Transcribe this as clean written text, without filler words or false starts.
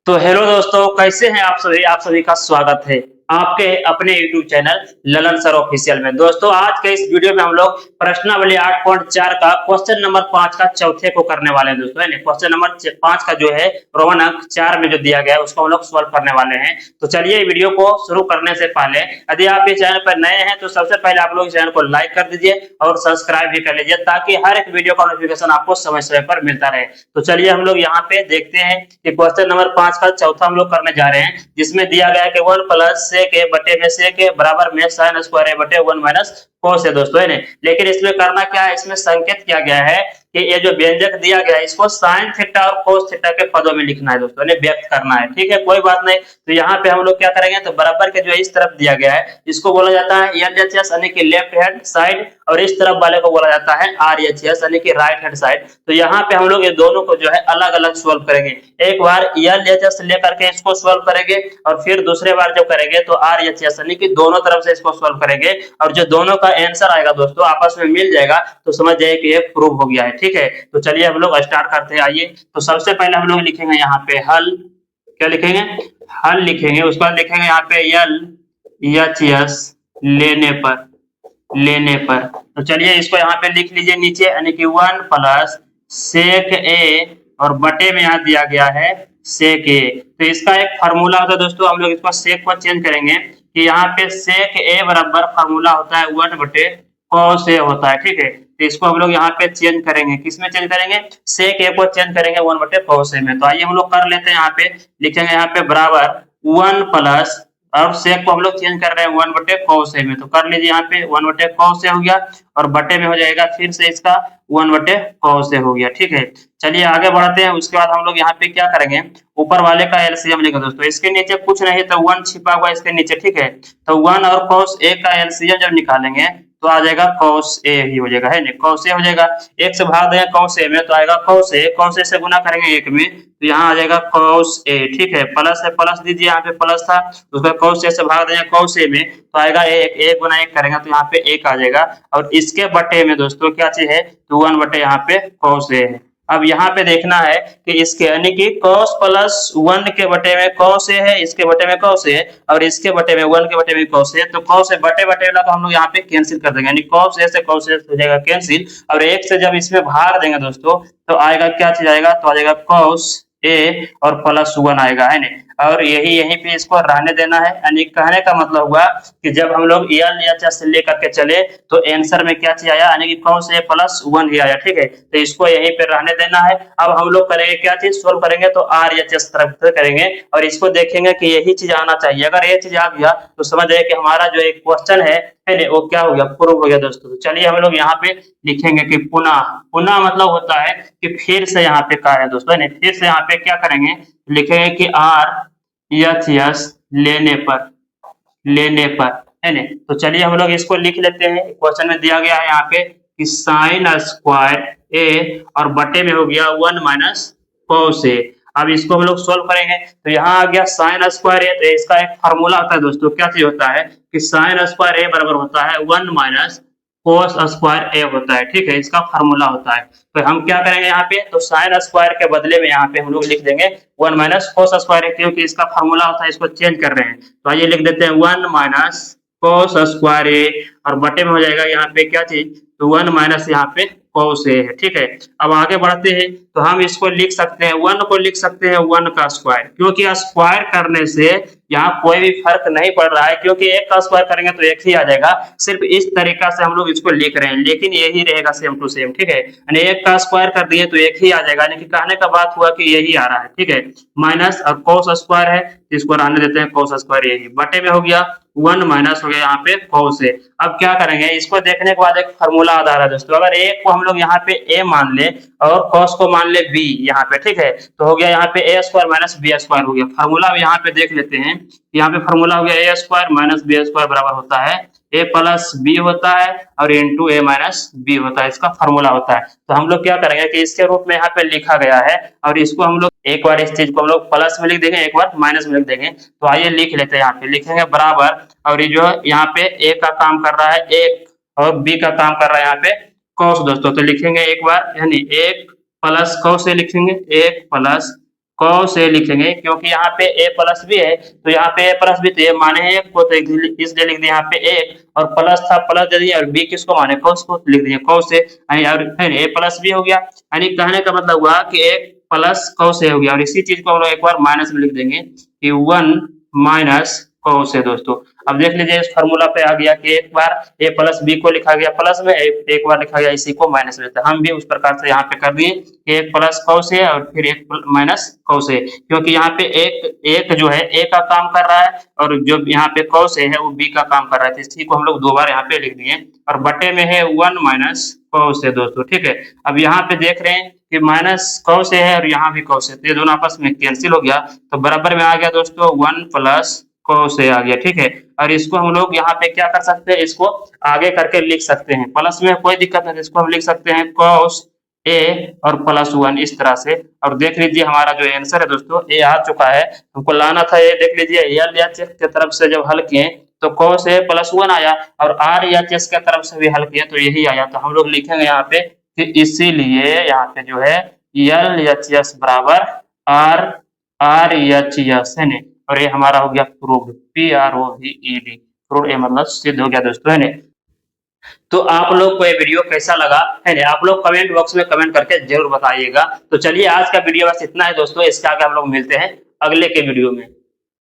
तो हेलो दोस्तों, कैसे हैं आप सभी का स्वागत है आपके अपने YouTube channel Lalan sir official में। दोस्तों, आज के इस वीडियो में हम लोग प्रश्नावली 8.4 का क्वेश्चन नंबर 5 का चौथे को करने वाले हैं दोस्तों। है क्वेश्चन नंबर 5 का जो है रोमन अंक 4 में जो दिया गया है उसको हम लोग सॉल्व करने वाले हैं। तो चलिए वीडियो को शुरू करने से पहले यदि आप इस चैनल पर नए हैं तो सबसे पहले आप लोग इस चैनल को लाइक कर दीजिए और सब्सक्राइब भी कर लीजिए ताकि हर एक वीडियो का नोटिफिकेशन आपको समय समय पर मिलता रहे। तो चलिए हम लोग यहाँ पे देखते हैं कि क्वेश्चन नंबर 5 का चौथा हम लोग करने जा रहे हैं, जिसमें दिया गया है कि 1 प्लस सेक ए बटे में सेक ए बराबर में साइन स्क्वायर ए बटे 1 माइनस कोस है दोस्तों। है लेकिन इसमें करना क्या है, इसमें संकेत किया गया है कि ये जो व्यंजक दिया गया है इसको साइन थीटा और कोस थीटा के पदों में लिखना है दोस्तों, व्यक्त करना है। ठीक है, कोई बात नहीं। तो यहाँ पे हम लोग क्या करेंगे, तो बराबर के जो इस तरफ दिया गया है इसको बोला जाता है एलएचएस यानी कि लेफ्ट हैंड साइड, और इस तरफ वाले को बोला जाता है आरएचएस यानी कि राइट हैंड साइड। तो यहाँ पे हम लोग ये दोनों को जो है अलग अलग सोल्व करेंगे। एक बार एलएचएस लेकर के इसको सोल्व करेंगे और फिर दूसरे बार जब करेंगे तो आरएचएस यानी कि दोनों तरफ से इसको सोल्व करेंगे, और जो दोनों का आंसर आएगा दोस्तों आपस में मिल जाएगा तो समझ जाइए कि ये प्रूव हो गया है। ठीक है, तो चलिए हम लोग स्टार्ट करते हैं। आइए, तो सबसे पहले हम लोग लिखेंगे यहाँ पे हल। क्या लिखेंगे? हल लिखेंगे। उसके बाद लिखेंगे यहाँ पे एलएचएस लेने पर। तो चलिए इसको यहाँ पे लिख लीजिए नीचे, यानी कि 1 प्लस सेक ए और बटे में यहाँ दिया गया है सेक ए। तो इसका एक फार्मूला होता है दोस्तों, हम लोग इसको सेक को चेंज करेंगे कि यहाँ पे सेक ए बराबर फार्मूला होता है 1 बटे कॉस ए होता है। ठीक है, तो इसको हम लोग यहाँ पे चेंज करेंगे। किसमें चेंज करेंगे? सेक ए को चेंज करेंगे 1 बटे कॉस ए में। तो आइए हम लोग कर लेते हैं। यहाँ पे लिखेंगे यहाँ पे बराबर 1 प्लस, और सेक को हम लोग चेंज कर रहे हैं 1 बटे कॉस ए में। तो कर लीजिए यहाँ पे 1 बटे कॉस ए हो गया, और बटे में हो जाएगा फिर से इसका 1 बटे कॉस ए हो गया। ठीक है, चलिए आगे बढ़ते हैं। उसके बाद हम लोग यहाँ पे क्या करेंगे, ऊपर वाले का एलसीएम लेंगे दोस्तों। इसके नीचे कुछ नहीं तो 1 छिपा हुआ इसके नीचे। ठीक है, तो 1 और कॉस ए का एलसीएम जब निकालेंगे तो आ जाएगा कॉस ए ही हो जाएगा। है कॉस ए हो जाएगा। 1 से भाग देंगे कॉस ए में तो आएगा कॉस ए। कॉस ए से गुना करेंगे 1 में तो यहाँ आ जाएगा कॉस ए। ठीक है, प्लस है, प्लस दीजिए, यहाँ पे प्लस था उसका कॉस ए से भाग देंगे कॉस ए में तो आएगा 1 गुना 1 करेंगे तो यहाँ पे 1 आ जाएगा। और इसके बटे में दोस्तों क्या चीज है, तो 1 बटे यहाँ पे कॉस ए है। अब यहाँ पे देखना है कि इसके यानी कि cos प्लस 1 के बटे में cos ए है, इसके बटे में cos ए है, और इसके बटे में 1 के बटे में cos ए। तो cos ए बटे वाला को हम लोग यहाँ पे कैंसिल कर देंगे, यानी cos ए से cos ए हो जाएगा कैंसिल। और 1 से जब इसमें भाग देंगे दोस्तों तो आएगा क्या चीज आएगा, तो आ जाएगा cos ए और प्लस 1 आएगा। है और यहीं पे इसको रहने देना है। यानी कहने का मतलब हुआ कि जब हम लोग एलएचएस से लेकर के चले तो आंसर में क्या चीज आया, यानी कि cos ए प्लस 1 ही आया। ठीक है, तो इसको यहीं पे रहने देना है। अब हम लोग करेंगे क्या चीज, सोल्व करेंगे तो आरएचएस तरफ से करेंगे और इसको देखेंगे कि यही चीज आना चाहिए। अगर ये चीज आ गया तो समझ जाइए कि हमारा जो एक क्वेश्चन है वो क्या हो गया, प्रूव हो गया दोस्तों। तो चलिए हम लोग यहाँ पे लिखेंगे कि पुनः। पुनः मतलब होता है कि फिर से यहाँ पे क्या है दोस्तों, है फिर से यहाँ पे क्या करेंगे, लिखेंगे कि आरएचएस लेने पर। है न। तो चलिए हम लोग इसको लिख लेते हैं। क्वेश्चन में दिया गया है यहाँ पे कि साइन स्क्वायर ए और बटे में हो गया 1 माइनस कॉस ए। अब इसको हम लोग सोल्व करेंगे तो यहाँ आ गया साइन स्क्वायर ए। तो इसका एक फार्मूला होता है दोस्तों, क्या चीज होता है कि साइन स्क्वायर ए बराबर होता है 1 माइनस कोस स्क्वायर ए होता है। ठीक है, इसका फार्मूला होता है। तो हम क्या करेंगे यहाँ पे, तो साइन स्क्वायर के बदले में यहाँ पे हम लोग लिख देंगे 1 माइनस कोस स्क्वायर ए, क्योंकि इसका फार्मूला होता है, इसको चेंज कर रहे हैं। तो आइए लिख देते हैं 1 माइनस कोस स्क्वायर ए और बटे में हो जाएगा यहाँ पे क्या चीज, तो 1 माइनस यहाँ पे कोस ए है। ठीक है, अब आगे बढ़ते हैं तो हम इसको लिख सकते हैं, 1 को लिख सकते हैं 1 का स्क्वायर, क्योंकि स्क्वायर करने से यहाँ कोई भी फर्क नहीं पड़ रहा है, क्योंकि 1 का स्क्वायर करेंगे तो 1 ही आ जाएगा। सिर्फ इस तरीका से हम लोग इसको लिख रहे हैं, लेकिन यही रहेगा सेम टू सेम। ठीक है, यानी 1 का स्क्वायर कर दिए तो 1 ही आ जाएगा, यानी कि कहने का बात हुआ कि यही आ रहा है। ठीक है, माइनस और कोस स्क्वायर है, इसको रहने देते हैं कोस स्क्वायर, यही बटे में हो गया 1 माइनस हो गया यहाँ पे कोस ए। अब क्या करेंगे, इसको देखने के बाद एक फार्मूला आ रहा है दोस्तों। अगर ए को हम लोग यहाँ पे ए मान ले और कॉस को मान ले बी यहाँ पे, ठीक है, तो हो गया यहाँ पे ए स्क्वायर माइनस बी स्क्वायर हो गया। फार्मूला यहाँ पे देख लेते हैं, यहाँ पे फार्मूला हो गया ए स्क्वायर माइनस बी स्क्वायर बराबर होता है ए प्लस बी होता है और इंटू ए माइनस बी होता है, इसका फार्मूला होता है। तो हम लोग क्या करेंगे कि इसके रूप में यहाँ पे लिखा गया है, और इसको हम लोग एक बार इस चीज को हम लोग प्लस में लिख देंगे, एक बार माइनस में लिख देंगे। तो आइए लिख लेते हैं, यहाँ पे लिखेंगे बराबर, और ये जो यहाँ पे ए का काम कर रहा है एक और बी का काम कर रहा है यहाँ पे कॉस दोस्तों। तो लिखेंगे एक बार, यानी 1 प्लस कॉस ए लिखेंगे, 1 प्लस क से लिखेंगे, क्योंकि यहाँ पे a प्लस भी है, तो यहाँ पे a प्लस भी, तो ये माने है को, तो इसलिए लिख दिया यहाँ पे एक, और प्लस था प्लस दे दिए, और b किसको माने कौस को, लिख दिए कौस से, और a प्लस भी हो गया। यानी कहने का मतलब हुआ कि एक प्लस कौस से हो गया, और इसी चीज को हम लोग एक बार माइनस में लिख देंगे कि 1 माइनस कौस से दोस्तों। अब देख लीजिए इस फार्मूला पे आ गया कि एक बार a प्लस बी को लिखा गया प्लस में, एक बार लिखा गया इसी को माइनस में, तो हम भी उस प्रकार से यहाँ पे कर दिए कि एक प्लस कौस है और फिर एक माइनस कौस है, क्योंकि यहाँ पे एक जो है a का काम कर रहा है, और जो यहाँ पे कौस है वो b का काम कर रहा है, तो इसी को हम लोग दो बार यहाँ पे लिख दिए, और बटे में है 1 माइनस कौस है दोस्तों। ठीक है, अब यहाँ पे देख रहे हैं कि माइनस कौस है और यहाँ भी कौस है, तो ये दोनों आपस में कैंसिल हो गया, तो बराबर में आ गया दोस्तों 1 प्लस कौस से आ गया। ठीक है, और इसको हम लोग यहाँ पे क्या कर सकते हैं, इसको आगे करके लिख सकते हैं, प्लस में कोई दिक्कत नहीं, इसको हम लिख सकते हैं कॉस ए और प्लस 1 इस तरह से। और देख लीजिए हमारा जो आंसर है दोस्तों ए आ चुका है, हमको लाना था ये, देख लीजिए एल एच एस की तरफ से जब हल किए तो कॉस ए प्लस 1 आया, और आर एच एस की तरफ से भी हल किए तो यही आया, तो हम लोग लिखेंगे यहाँ पे कि इसीलिए यहाँ पे जो है एल एच एस बराबर आर आर एच एस है ना, और ये हमारा हो गया प्रूव्ड, PROVED, प्रूव्ड ये मतलब सिद्ध हो गया दोस्तों है ना। तो आप लोग को ये वीडियो कैसा लगा है ना, आप लोग कमेंट बॉक्स में कमेंट करके जरूर बताइएगा। तो चलिए आज का वीडियो बस इतना है दोस्तों, इसके आगे हम लोग मिलते हैं अगले के वीडियो में।